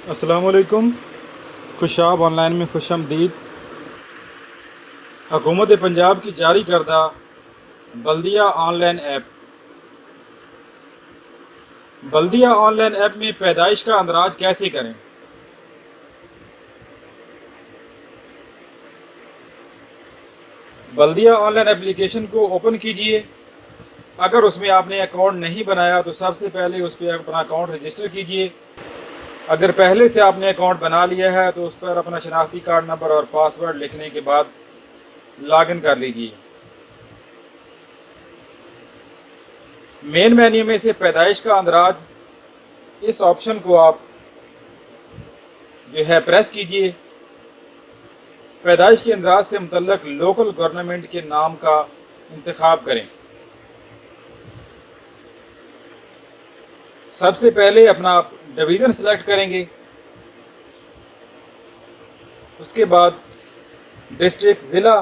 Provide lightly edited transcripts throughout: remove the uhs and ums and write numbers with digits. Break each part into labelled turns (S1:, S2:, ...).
S1: अस्सलामुअलैकुम। खुशाब ऑनलाइन में खुशामदीद। हुकूमत पंजाब की जारी करदा बल्दिया ऑनलाइन ऐप। बल्दिया ऑनलाइन ऐप में पैदाइश का अंदराज कैसे करें। बल्दिया ऑनलाइन एप्लीकेशन को ओपन कीजिए। अगर उसमें आपने अकाउंट नहीं बनाया तो सबसे पहले उस पर अपना अकाउंट रजिस्टर कीजिए। अगर पहले से आपने अकाउंट बना लिया है तो उस पर अपना शनाख्ती कार्ड नंबर और पासवर्ड लिखने के बाद लॉगिन कर लीजिए। मेन मेन्यू में से पैदाइश का अंदराज, इस ऑप्शन को आप जो है प्रेस कीजिए। पैदाइश के अंदराज से मुतल्लक लोकल गवर्नमेंट के नाम का इंतखाब करें। सबसे पहले अपना डिवीज़न सेलेक्ट करेंगे, उसके बाद डिस्ट्रिक्ट, ज़िला,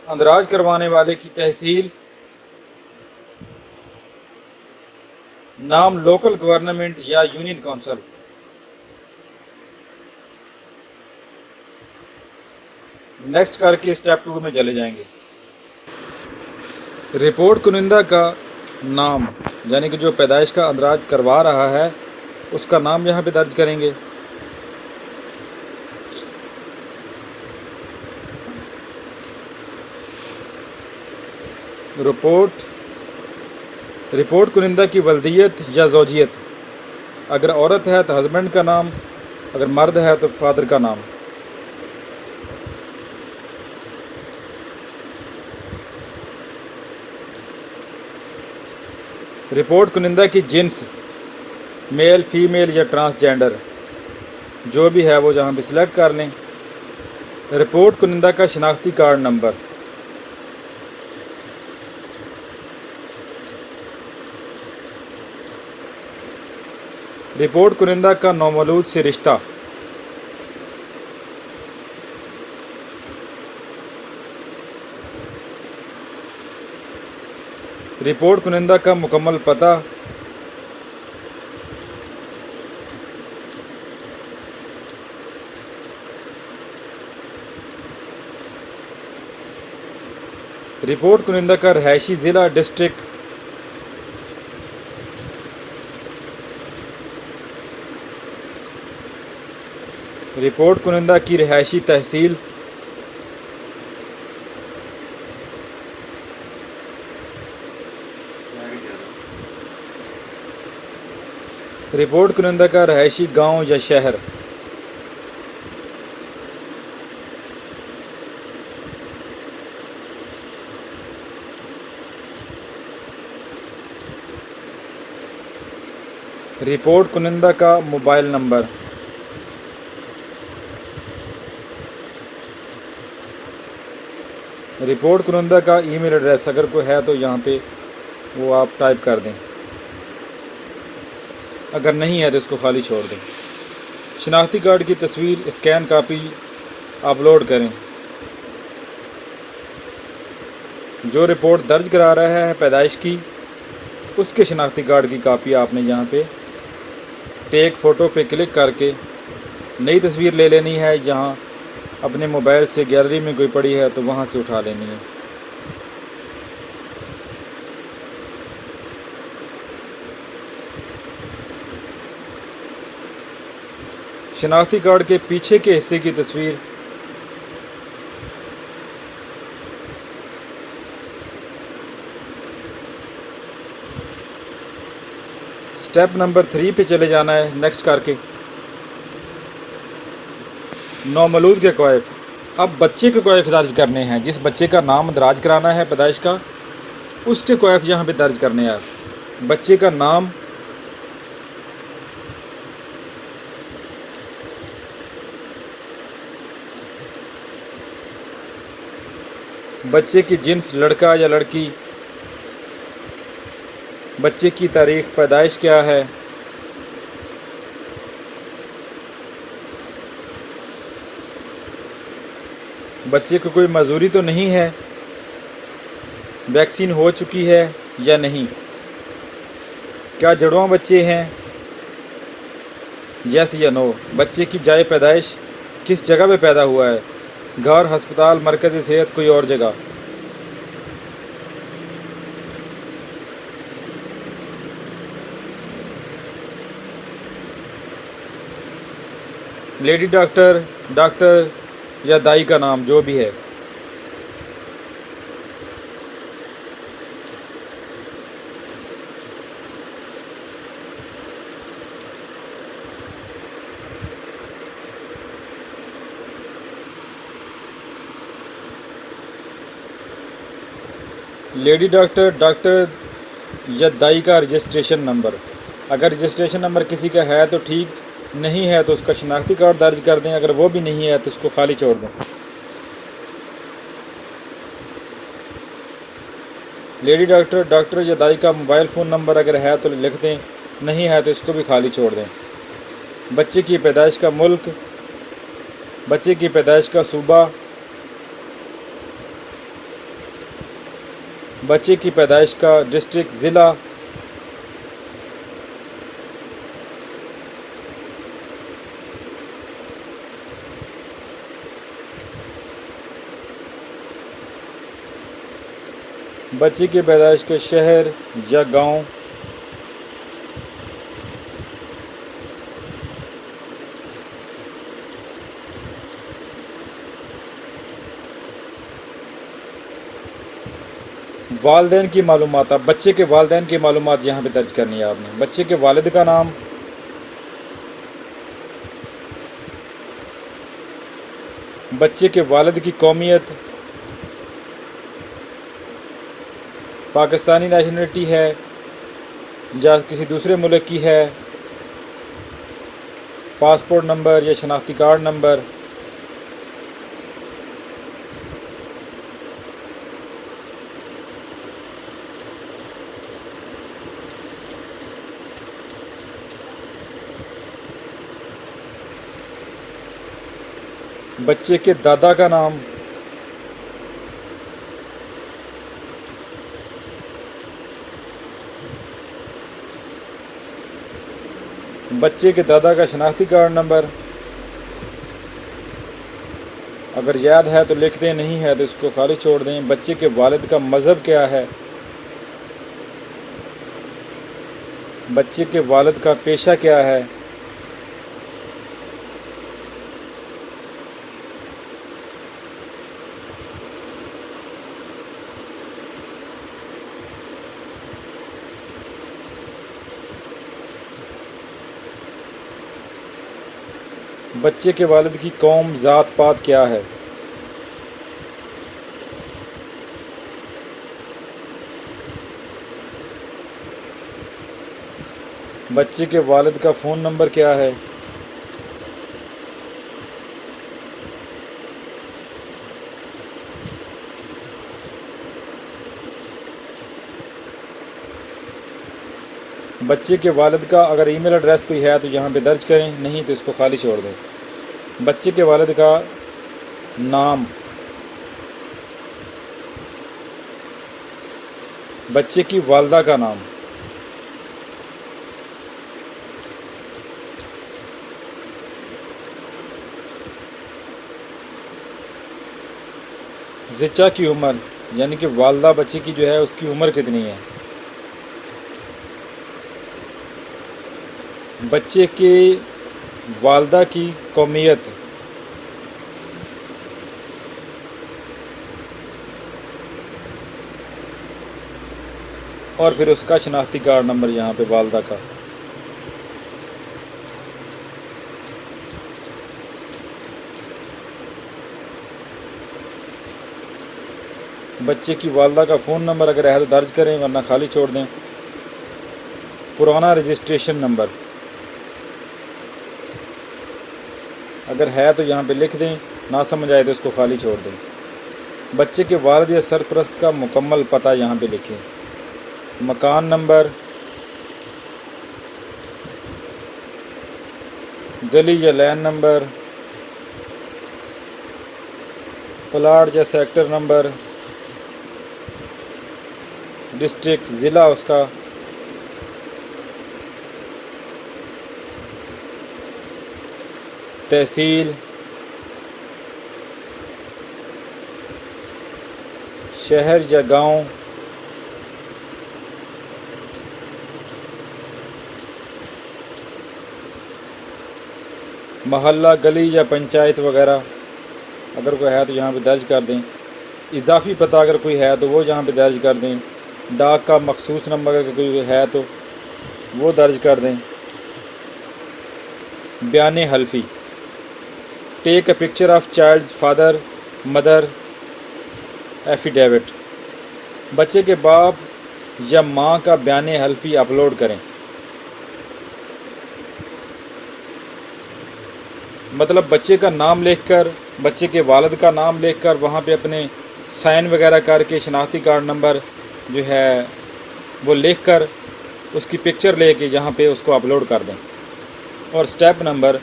S1: अंदराज करवाने वाले की तहसील, नाम लोकल गवर्नमेंट या यूनियन काउंसिल। नेक्स्ट करके स्टेप 2 में चले जाएंगे। रिपोर्ट कुनिंदा का नाम, यानी कि जो पैदाइश का अंदराज करवा रहा है उसका नाम यहाँ पे दर्ज करेंगे। रिपोर्ट कुनिंदा की वल्दियत या ज़ौजियत, अगर औरत है तो हस्बैंड का नाम, अगर मर्द है तो फादर का नाम। रिपोर्ट कुनिंदा की जिन्स, मेल, फीमेल या ट्रांसजेंडर, जो भी है वो जहाँ पे सिलेक्ट कर लें। रिपोर्ट कुनिंदा का शनाख्ती कार्ड नंबर, रिपोर्ट कुनिंदा का नौमौलूद से रिश्ता, रिपोर्ट कुनिंदा का मुकम्मल पता, रिपोर्ट कुनिंदा का रहायशी ज़िला, डिस्ट्रिक्ट, रिपोर्ट कुनिंदा की रहायशी तहसील, रिपोर्ट कुनिंदा का रहायशी गांव या शहर, रिपोर्ट कुनिंदा का मोबाइल नंबर, रिपोर्ट कुनिंदा का ईमेल एड्रेस, अगर कोई है तो यहाँ पे वो आप टाइप कर दें, अगर नहीं है तो इसको खाली छोड़ दें। शनाख्ती कार्ड की तस्वीर स्कैन कापी अपलोड करें। जो रिपोर्ट दर्ज करा रहा है पैदाइश की, उसके शनाख्ती कार्ड की कापी आपने यहाँ पे टेक फ़ोटो पे क्लिक करके नई तस्वीर ले लेनी है। जहाँ अपने मोबाइल से गैलरी में कोई पड़ी है तो वहाँ से उठा लेनी है। शनाख्ती कार्ड के पीछे के हिस्से की तस्वीर स्टेप नंबर 3 पे चले जाना है। नेक्स्ट करके नौमौलूद के कवायफ, अब बच्चे के कवायफ दर्ज करने हैं। जिस बच्चे का नाम दराज कराना है पैदाइश का, उसके कवायफ यहाँ पे दर्ज करने हैं। बच्चे का नाम, बच्चे की जिन्स लड़का या लड़की, बच्चे की तारीख पैदाइश क्या है, बच्चे को कोई मजूरी तो नहीं है, वैक्सीन हो चुकी है, या नहीं? क्या जुड़वां बच्चे हैं? यस या नो? बच्चे की जाए पैदाइश किस जगह पे पैदा हुआ है? घर, अस्पताल, मरकज़ सेहत, कोई और जगह? लेडी डॉक्टर, डॉक्टर या दाई का नाम, जो भी है। लेडी डॉक्टर, डॉक्टर या दाई का रजिस्ट्रेशन नंबर। अगर रजिस्ट्रेशन नंबर किसी का है तो ठीक, नहीं है तो उसका शनाख्ती कार्ड दर्ज कर दें। अगर वो भी नहीं है तो उसको खाली छोड़ दें। लेडी डॉक्टर, डॉक्टर या दाई का मोबाइल फ़ोन नंबर अगर है तो लिख दें, नहीं है तो इसको भी खाली छोड़ दें। बच्चे की पैदाइश का मुल्क, बच्चे की पैदाइश का सूबा, बच्चे की पैदाइश का डिस्ट्रिक्ट, ज़िला, बच्चे की पैदाइश के शहर या गांव, वालदैन की मालूमात। अब बच्चे के वालदैन की मालूमात यहाँ पे दर्ज करनी है आपने। बच्चे के वालिद का नाम, बच्चे के वालिद की कौमियत, पाकिस्तानी नेशनलिटी है या किसी दूसरे मुल्क की है, पासपोर्ट नंबर या शनाख्ती कार्ड नंबर, बच्चे के दादा का नाम, बच्चे के दादा का शनाख्ती कार्ड नंबर। अगर याद है तो लिख दें, नहीं है तो इसको खाली छोड़ दें। बच्चे के वालिद का मज़हब क्या है? बच्चे के वालिद का पेशा क्या है? बच्चे के वालिद की कौम, ज़ात पात क्या है? बच्चे के वालिद का फ़ोन नंबर क्या है? बच्चे के वालिद का अगर ईमेल एड्रेस कोई है तो यहाँ पे दर्ज करें, नहीं तो इसको खाली छोड़ दें। बच्चे के वालिद का नाम, बच्चे की वालदा का नाम, ज़िच्चा की उम्र, यानी कि वालदा बच्चे की जो है उसकी उम्र कितनी है। बच्चे के वालदा की कौमियत, और फिर उसका शनाख्ती कार्ड नंबर यहाँ पे वालदा का। बच्चे की वालदा का फ़ोन नंबर अगर है तो दर्ज करें, वरना खाली छोड़ दें। पुराना रजिस्ट्रेशन नंबर अगर है तो यहाँ पे लिख दें, ना समझ आए तो इसको खाली छोड़ दें। बच्चे के वालिद या सरपरस्त का मुकम्मल पता यहाँ पे लिखें। मकान नंबर, गली या लैन नंबर, प्लाट या सेक्टर नंबर, डिस्ट्रिक्ट, ज़िला उसका, तहसील, शहर या गांव, मोहल्ला, गली या पंचायत वगैरह अगर कोई है तो यहाँ पे दर्ज कर दें। इजाफ़ी पता अगर कोई है तो वो यहाँ पे दर्ज कर दें। डाक का मखसूस नंबर अगर कोई है तो वो दर्ज कर दें। बयान हल्फी, take a picture of child's father mother affidavit, बच्चे के बाप या माँ का बयान हल्फी अपलोड करें। मतलब बच्चे का नाम लिखकर, बच्चे के वालिद का नाम लिखकर वहाँ पे अपने साइन वगैरह करके शनाख्ती कार्ड नंबर जो है वो लिखकर उसकी पिक्चर लेके जहाँ पे उसको अपलोड कर दें। और स्टेप नंबर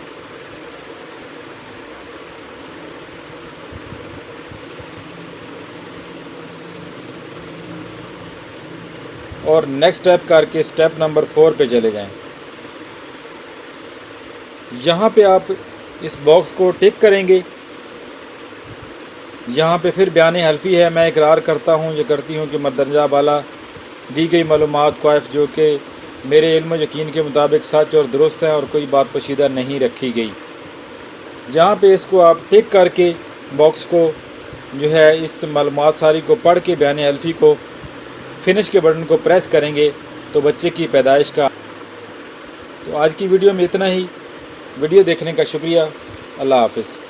S1: और नेक्स्ट स्टेप करके स्टेप नंबर 4 पे चले जाएं। यहाँ पे आप इस बॉक्स को टिक करेंगे। यहाँ पे फिर बयान हल्फी है, मैं इकरार करता हूँ या करती हूँ कि मदरजा वाला दी गई मालूमात क्वाइफ जो कि मेरे इल्म यकीन के मुताबिक सच और दुरुस्त है और कोई बात पोशीदा नहीं रखी गई। जहाँ पे इसको आप टिक करके बॉक्स को जो है इस मालूमात सारी को पढ़ के बयान हल्फी को फिनिश के बटन को प्रेस करेंगे तो बच्चे की पैदाइश का। तो आज की वीडियो में इतना ही। वीडियो देखने का शुक्रिया। अल्लाह हाफ़िज़।